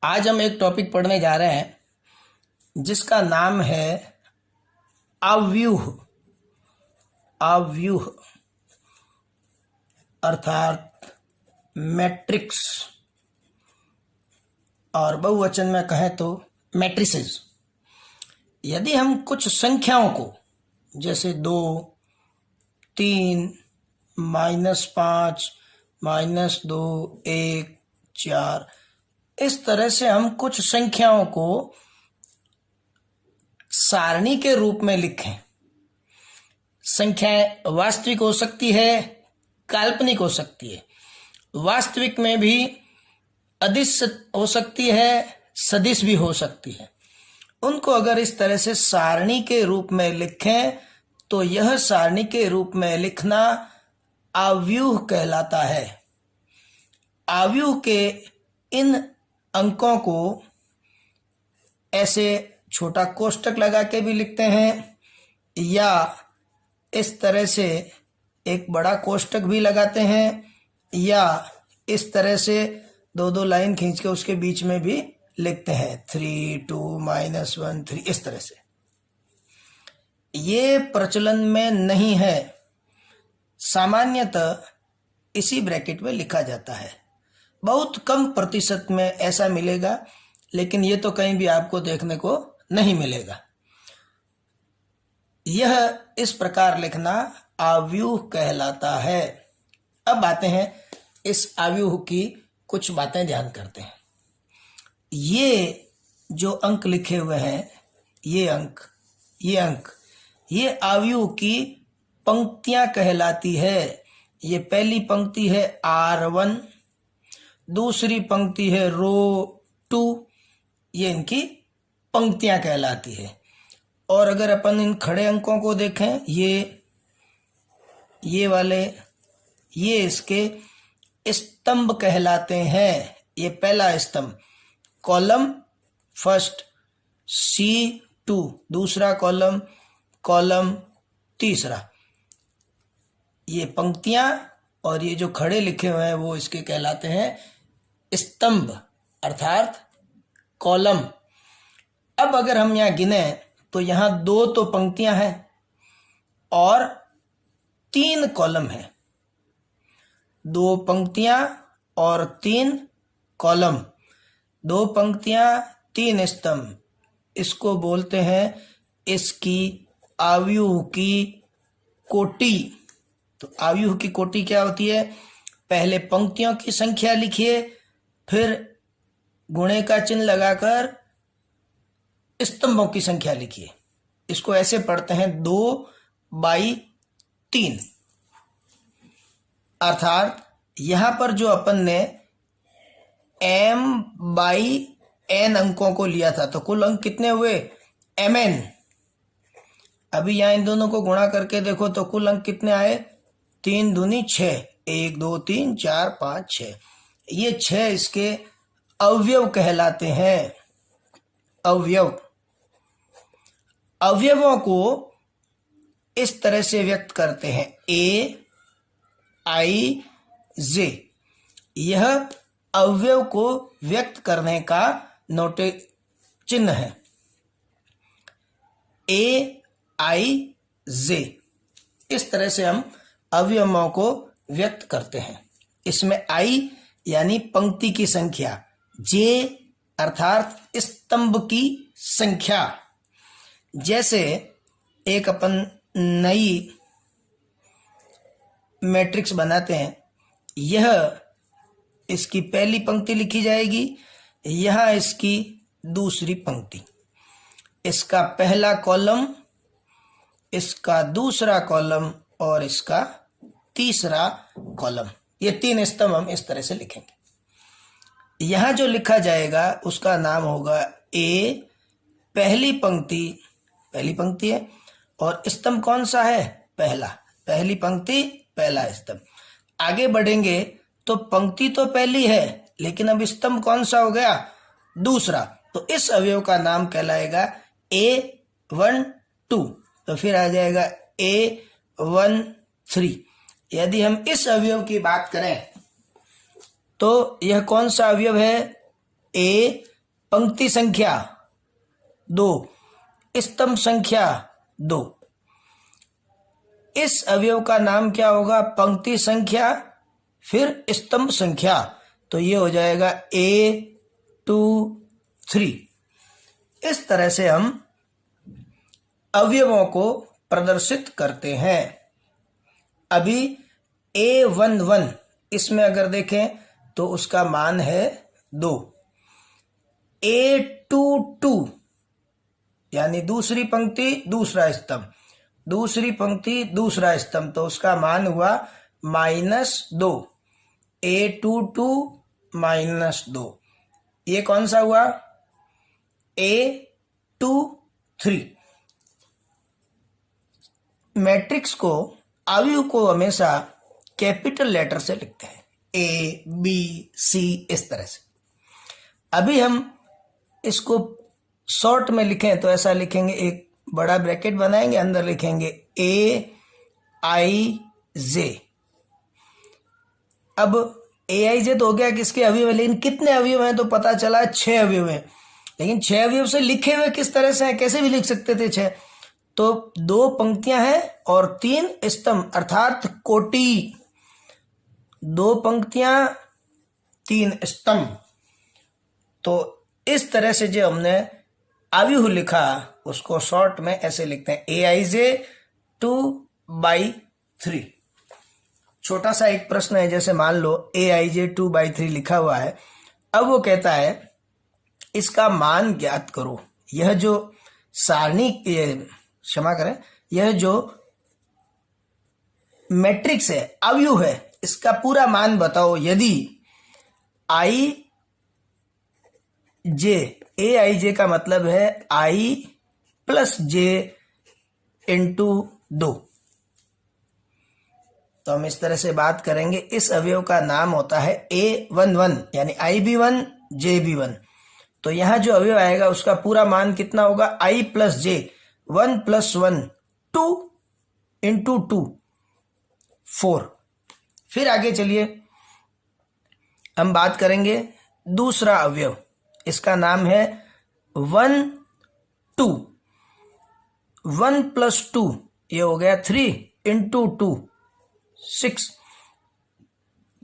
आज हम एक टॉपिक पढ़ने जा रहे हैं जिसका नाम है अव्यूह। अव्यूह अर्थात मैट्रिक्स, और बहुवचन में कहें तो मैट्रिसेस। यदि हम कुछ संख्याओं को जैसे 2, 3, -5, -2, 1, 4 इस तरह से हम कुछ संख्याओं को सारणी के रूप में लिखें। संख्याएं वास्तविक हो सकती है, काल्पनिक हो सकती है। वास्तविक में भी अदिश हो सकती है, सदिश भी हो सकती है। उनको अगर इस तरह से सारणी के रूप में लिखें तो यह सारणी के रूप में लिखना अव्यूह कहलाता है। अव्यूह के इन अंकों को ऐसे छोटा कोष्टक लगा के भी लिखते हैं, या इस तरह से एक बड़ा कोष्टक भी लगाते हैं, या इस तरह से 2-2 लाइन खींच के उसके बीच में भी लिखते हैं 3, 2, -1, 3 इस तरह से। ये प्रचलन में नहीं है। सामान्यतः इसी ब्रैकेट में लिखा जाता है। बहुत कम प्रतिशत में ऐसा मिलेगा, लेकिन ये तो कहीं भी आपको देखने को नहीं मिलेगा। यह इस प्रकार लिखना अव्यूह कहलाता है। अब आते हैं इस अव्यूह की कुछ बातें ध्यान करते हैं। ये जो अंक लिखे हुए हैं, ये अंक ये अव्यूह की पंक्तियां कहलाती है। ये पहली पंक्ति है R1, दूसरी पंक्ति है रो 2, ये इनकी पंक्तियां कहलाती है। और अगर अपन इन खड़े अंकों को देखें, ये वाले, ये इसके स्तंभ कहलाते हैं। ये पहला स्तंभ, कॉलम फर्स्ट, C2 दूसरा कॉलम, कॉलम तीसरा। ये पंक्तियां और ये जो खड़े लिखे हुए हैं वो इसके कहलाते हैं स्तंभ अर्थात कॉलम। अब अगर हम यहाँ गिने तो यहाँ 2 तो पंक्तियां हैं और 3 कॉलम हैं। 2 पंक्तियां और 3 कॉलम, 2 पंक्तियां 3 स्तंभ, इसको बोलते हैं इसकी अव्यूह की कोटि। तो अव्यूह की कोटि क्या होती है? पहले पंक्तियों की संख्या लिखिए, फिर गुणे का चिन्ह लगाकर स्तंभों की संख्या लिखिए। इसको ऐसे पढ़ते हैं 2/3। अर्थात यहां पर जो अपन ने m/n अंकों को लिया था, तो कुल अंक कितने हुए? mn। अभी यहां इन दोनों को गुणा करके देखो तो कुल अंक कितने आए? 3 दूनी 6, 1, 2, 3, 4, 5, 6। ये 6 इसके अवयव कहलाते हैं। अवयव, अवयवों को इस तरह से व्यक्त करते हैं A-I-J। यह अवयव को व्यक्त करने का नोटे चिन्ह है। A-I-J, इस तरह से हम अवयवों को व्यक्त करते हैं। इसमें I यानी पंक्ति की संख्या, J अर्थात स्तंभ की संख्या। जैसे एक अपन नई मैट्रिक्स बनाते हैं, यह इसकी पहली पंक्ति लिखी जाएगी, यहां इसकी दूसरी पंक्ति, इसका पहला कॉलम, इसका दूसरा कॉलम और इसका तीसरा कॉलम। ये 3 स्तंभ हम इस तरह से लिखेंगे। यहां जो लिखा जाएगा उसका नाम होगा A। पहली पंक्ति है और स्तंभ कौन सा है? पहला। पहली पंक्ति पहला स्तंभ। आगे बढ़ेंगे तो पंक्ति तो पहली है, लेकिन अब स्तंभ कौन सा हो गया? दूसरा। तो इस अवयव का नाम कहलाएगा A12। तो फिर आ जाएगा A13। यदि हम इस अवयव की बात करें तो यह कौन सा अवयव है? ए पंक्ति संख्या 2, स्तंभ संख्या 2। इस अवयव का नाम क्या होगा? पंक्ति संख्या फिर स्तंभ संख्या, तो ये हो जाएगा A2 3। इस तरह से हम अवयवों को प्रदर्शित करते हैं। अभी A11 इसमें अगर देखें तो उसका मान है 2। A22 यानी दूसरी पंक्ति दूसरा स्तंभ, दूसरी पंक्ति दूसरा स्तंभ, तो उसका मान हुआ -2। A22 -2, ये कौन सा हुआ? A23। मैट्रिक्स को, अवयव को हमेशा कैपिटल लेटर से लिखते हैं, A B C इस तरह से। अभी हम इसको शॉर्ट में लिखें तो ऐसा लिखेंगे, एक बड़ा ब्रैकेट बनाएंगे, अंदर लिखेंगे AIJ। अब AIJ तो हो गया किसके अवयव है, लेकिन कितने अवयव हैं तो पता चला 6 अवयव हैं। लेकिन 6 अवयव से लिखे हुए किस तरह से हैं, कैसे भी लिख सकते थे 6? तो 2 पंक्तियां हैं और 3 स्तंभ, अर्थात कोटि। 2 पंक्तियां 3 स्तंभ। तो इस तरह से जो हमने अवयव लिखा उसको शॉर्ट में ऐसे लिखते हैं AIJ 2/3। छोटा सा एक प्रश्न है, जैसे मान लो AIJ 2/3 लिखा हुआ है। अब वो कहता है इसका मान ज्ञात करो। यह जो सारणी, क्षमा करें, यह जो मैट्रिक्स है, अवयव है, इसका पूरा मान बताओ। यदि AIJ का मतलब है I + J × 2। तो हम इस तरह से बात करेंगे। इस अवयव का नाम होता है A11 यानी IB1 JB1। तो यहां जो अवयव आएगा उसका पूरा मान कितना होगा? I + J 1 + 1 2 × 2 4। फिर आगे चलिए हम बात करेंगे दूसरा अवयव। इसका नाम है 1 2। 1 + 2 ये हो गया 3 × 2 6।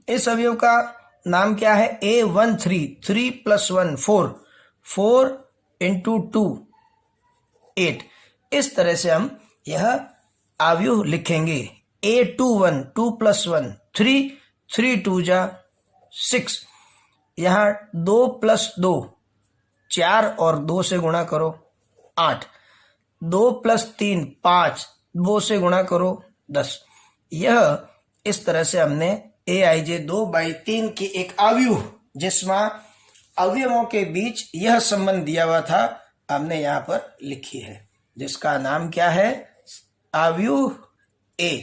इस अवयव का नाम क्या है? A13। 3 + 1 4 4 × 2 8। इस तरह से हम यह अवयव लिखेंगे। A21 2 + 1 3 3 2 6। यहां 2 + 2 4 और 2 से गुणा करो 8। 2 + 3 5, 2 से गुणा करो 10। यह इस तरह से हमने AIJ 2/3 की एक अवयव, जिसमें अवयवों के बीच यह संबंध दिया हुआ था, हमने यहां पर लिखी है, जिसका नाम क्या है? अवयव A।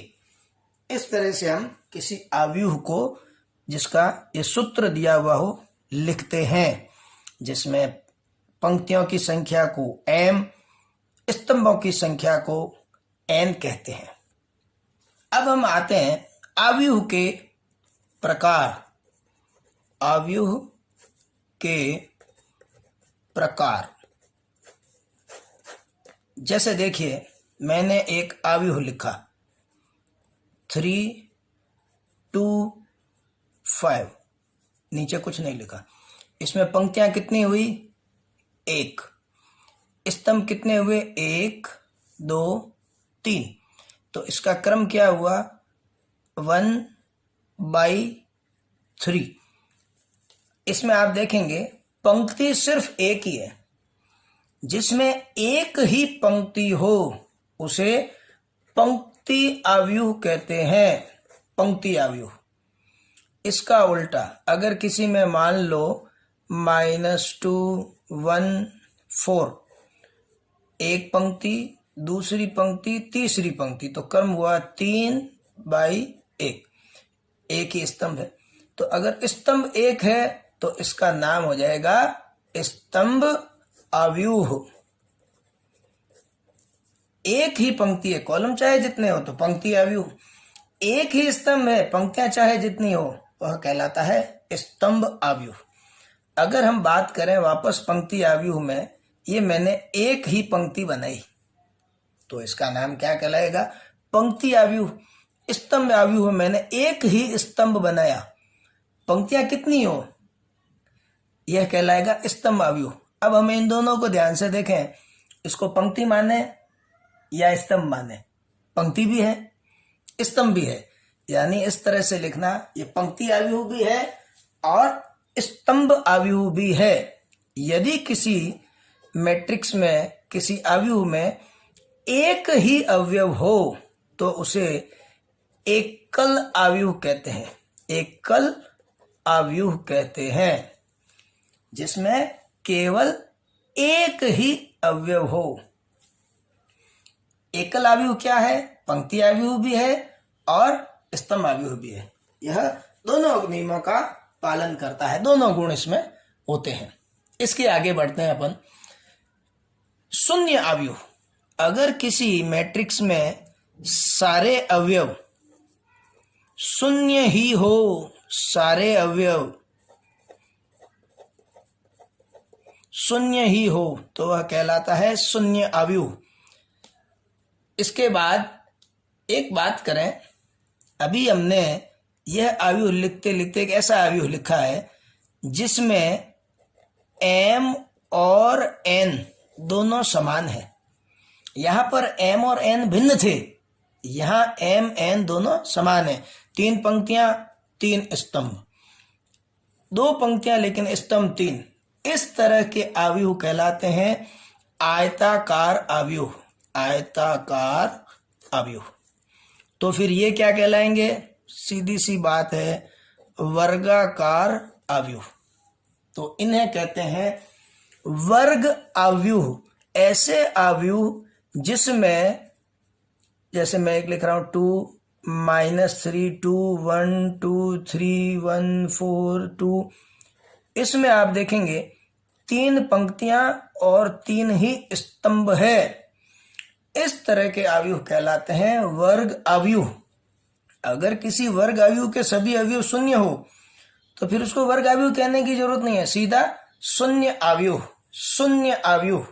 इस तरह से हम किसी अवयव को, जिसका ये सूत्र दिया हुआ हो, लिखते हैं, जिसमें पंक्तियों की संख्या को M, स्तंभों की संख्या को N कहते हैं। अब हम आते हैं अवयव के प्रकार। अवयव के प्रकार, जैसे देखिए मैंने एक अवयव लिखा 3 2 5, नीचे कुछ नहीं लिखा। इसमें पंक्तियां कितनी हुई? 1। स्तंभ कितने हुए? 1 2 3। तो इसका क्रम क्या हुआ? 1/3। इसमें आप देखेंगे पंक्ति सिर्फ एक ही है। जिसमें एक ही पंक्ति हो उसे पंक्ति अवयव कहते हैं। पंक्ति अवयव। इसका उल्टा, अगर किसी में मान लो -2 1 4, एक पंक्ति दूसरी पंक्ति तीसरी पंक्ति, तो क्रम हुआ 3/1। एक ही स्तंभ है। तो अगर स्तंभ एक है तो इसका नाम हो जाएगा स्तंभ अवयव। एक ही पंक्ति है, कॉलम चाहे जितने हो तो पंक्ति अवयव। एक ही स्तंभ है, पंक्तियां चाहे जितनी हो, वह कहलाता है स्तंभ अवयव। अगर हम बात करें वापस पंक्ति आव्यूह में, ये मैंने एक ही पंक्ति बनाई तो इसका नाम क्या कहलाएगा? पंक्ति आव्यूह। स्तंभ आव्यूह मैंने एक ही स्तंभ बनाया, पंक्तियां कितनी हो, यह कहलाएगा स्तंभ आव्यूह। अब हमें इन दोनों को ध्यान से देखें, इसको पंक्ति माने या स्तंभ माने? पंक्ति भी है, स्तंभ भी है, यानी इस तरह से लिखना, ये पंक्ति आव्यूह भी है और स्तंभ आव्यूह भी है। यदि किसी मैट्रिक्स में, किसी आव्यूह में एक ही अवयव हो तो उसे एकल आव्यूह कहते हैं। एकल आव्यूह कहते हैं जिसमें केवल एक ही अवयव हो। एकल आव्यूह क्या है? पंक्ति आव्यूह भी है और स्तंभ आव्यूह भी है। यह दोनों नियमों का पालन करता है, दोनों गुण इसमें होते हैं। इसके आगे बढ़ते हैं अपन। शून्य आव्यूह। अगर किसी मैट्रिक्स में सारे अवयव शून्य ही हो, सारे अवयव शून्य ही हो तो वह कहलाता है शून्य आव्यूह। इसके बाद एक बात करें, अभी हमने यह आव्यूह लिखते लिखते एक ऐसा आव्यूह लिखा है जिसमें m और n दोनों समान है। यहां पर m और n भिन्न थे, यहां m n दोनों समान है। 3 पंक्तियां 3 स्तंभ, 2 पंक्तियां लेकिन स्तंभ 3। इस तरह के आव्यूह कहलाते हैं आयताकार आव्यूह। आयताकार आव्यूह। तो फिर ये क्या कहलाएंगे? सीधी सी बात है, वर्गाकार आव्यूह। तो इन्हें कहते हैं वर्ग आव्यूह। ऐसे आव्यूह जिसमें, जैसे मैं एक लिख रहा हूं 2 -3 2 1 2 3 1 4 2, इसमें आप देखेंगे 3 पंक्तियां और 3 ही स्तंभ है। इस तरह के आव्यूह कहलाते हैं वर्ग आव्यूह। अगर किसी वर्ग आव्यूह के सभी अवयव शून्य हो तो फिर उसको वर्ग आव्यूह कहने की जरूरत नहीं है, सीधा शून्य आव्यूह। शून्य आव्यूह।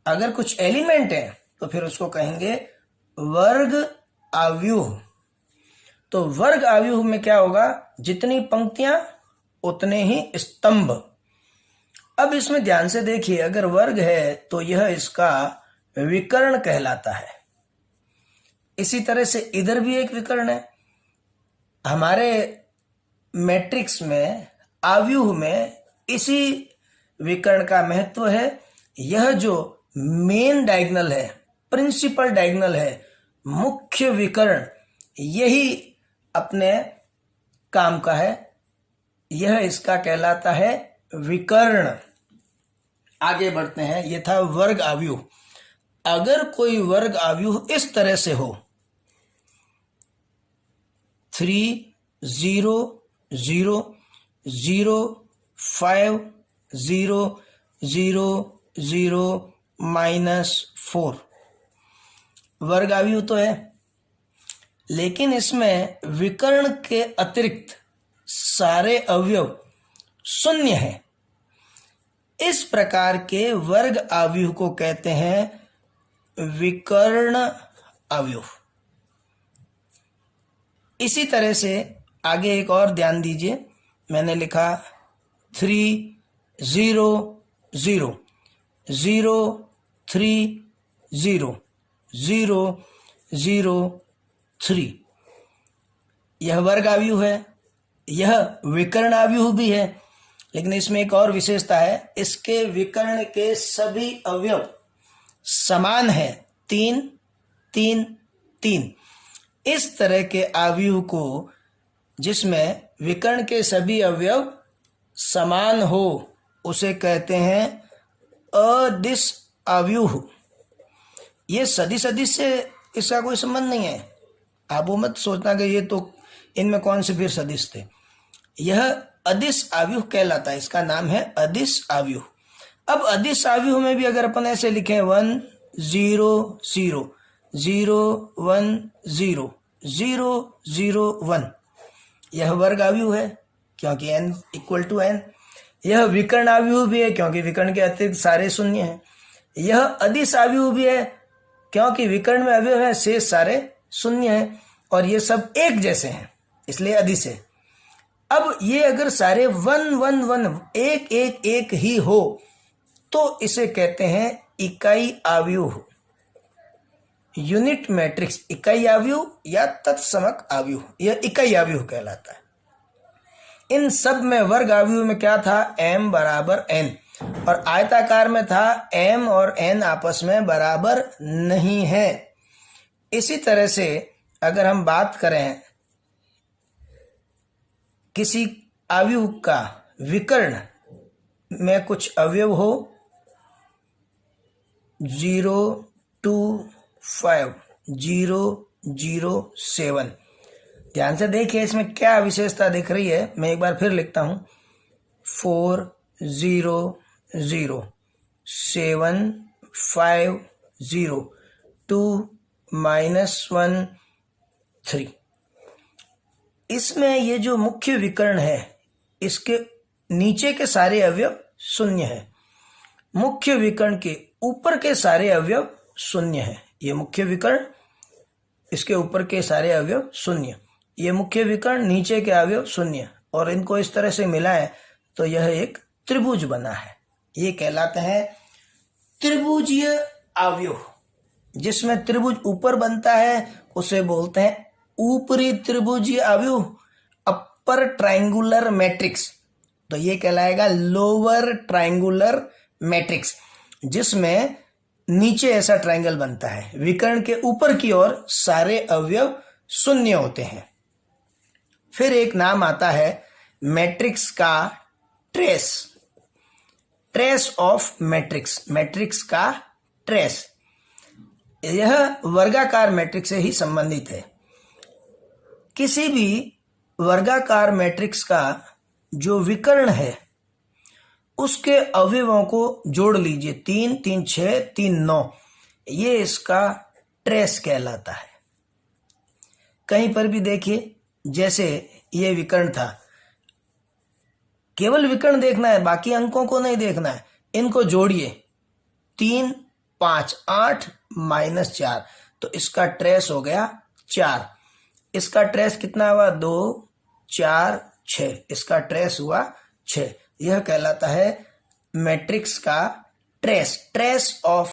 अगर कुछ एलिमेंट है तो फिर उसको कहेंगे वर्ग आव्यूह। तो वर्ग आव्यूह में क्या होगा? जितनी पंक्तियां उतने ही स्तंभ। अब इसमें ध्यान से देखिए, अगर वर्ग है तो यह इसका विकर्ण कहलाता है। इसी तरह से इधर भी एक विकर्ण है। हमारे मैट्रिक्स में, आव्यूह में इसी विकर्ण का महत्व है। यह जो मेन डायगोनल है, प्रिंसिपल डायगोनल है, मुख्य विकर्ण, यही अपने काम का है। यह इसका कहलाता है विकर्ण। आगे बढ़ते हैं। यह था वर्ग आव्यूह। अगर कोई वर्ग आव्यूह इस तरह से हो, 3 0 0 0 5 0 0 0 -4, वर्ग आव्यूह तो है, लेकिन इसमें विकर्ण के अतिरिक्त सारे अवयव शून्य हैं। इस प्रकार के वर्ग आव्यूह को कहते हैं विकर्ण आव्यूह। इसी तरह से आगे एक और ध्यान दीजिए, मैंने लिखा 3 0 0 0 3 0 0 0 3। यह वर्ग आव्यूह है, यह विकर्ण आव्यूह भी है, लेकिन इसमें एक और विशेषता है, इसके विकर्ण के सभी अवयव समान है, 3 3 3। इस तरह के आव्यूह को, जिसमें विकर्ण के सभी अवयव समान हो, उसे कहते हैं अदिश आव्यूह। ये सदिश अदिश से इसका कोई संबंध नहीं है। आप वो मत सोचना कि ये तो इनमें कौन से फिर सदिश थे। यह अदिश आव्यूह कहलाता है, इसका नाम है अदिश आव्यूह। अब अदिश आव्यूह में भी अगर अपन ऐसे लिखें 1 0 0 0 1 0 0 0 1, यह वर्ग आव्यूह है क्योंकि n = n। यह विकर्ण अवयव भी है क्योंकि विकर्ण के अतिरिक्त सारे शून्य हैं। यह अदिश अवयव भी है क्योंकि विकर्ण में अवयव है, शेष सारे शून्य हैं, और ये सब एक जैसे हैं इसलिए अदिश है। अब ये अगर सारे 1 1 1 एक एक एक ही हो तो इसे कहते हैं इकाई अवयव, यूनिट मैट्रिक्स, इकाई अवयव या तत्समक अवयव, यह इकाई अवयव कहलाता है। इन सब में वर्ग अवयव में क्या था, m बराबर n, और आयताकार में था m और n आपस में बराबर नहीं है। इसी तरह से अगर हम बात करें किसी अवयव का विकर्ण में कुछ अवयव हो 0 2 5 0 0 7, ध्यान से देखिए इसमें क्या विशेषता दिख रही है। मैं एक बार फिर लिखता हूं 4 0 0 7 5 0 2 -1 3। इसमें ये जो मुख्य विकर्ण है इसके नीचे के सारे अवयव शून्य है, मुख्य विकर्ण के ऊपर के सारे अवयव शून्य है। ये मुख्य विकर्ण, इसके ऊपर के सारे अवयव शून्य, ये मुख्य विकर्ण, नीचे के अवयव शून्य, और इनको इस तरह से मिलाएं तो यह एक त्रिभुज बना है। ये कहलाता है त्रिभुजीय अवयव। जिसमें त्रिभुज ऊपर बनता है उसे बोलते हैं ऊपरी त्रिभुजीय अवयव, अपर ट्रायंगुलर मैट्रिक्स। तो ये कहलाएगा लोअर ट्रायंगुलर मैट्रिक्स, जिसमें नीचे ऐसा ट्रायंगल बनता है, विकर्ण के ऊपर की ओर सारे अवयव शून्य होते हैं। फिर एक नाम आता है मैट्रिक्स का trace, trace of matrix, matrix का ट्रेस। यह वर्गाकार मैट्रिक्स से ही संबंधित है। किसी भी वर्गाकार मैट्रिक्स का जो विकर्ण है उसके अवयवों को जोड़ लीजिए, 3 3 6 3 9, ये इसका ट्रेस कहलाता है। कहीं पर भी देखिए, जैसे ये विकर्ण था, केवल विकर्ण देखना है, बाकी अंकों को नहीं देखना है। इनको जोड़िए, 3 5 8 -4, तो इसका ट्रेस हो गया 4। इसका ट्रेस कितना हुआ, 2 4 6, इसका ट्रेस हुआ 6। यह कहलाता है मैट्रिक्स का ट्रेस, ट्रेस ऑफ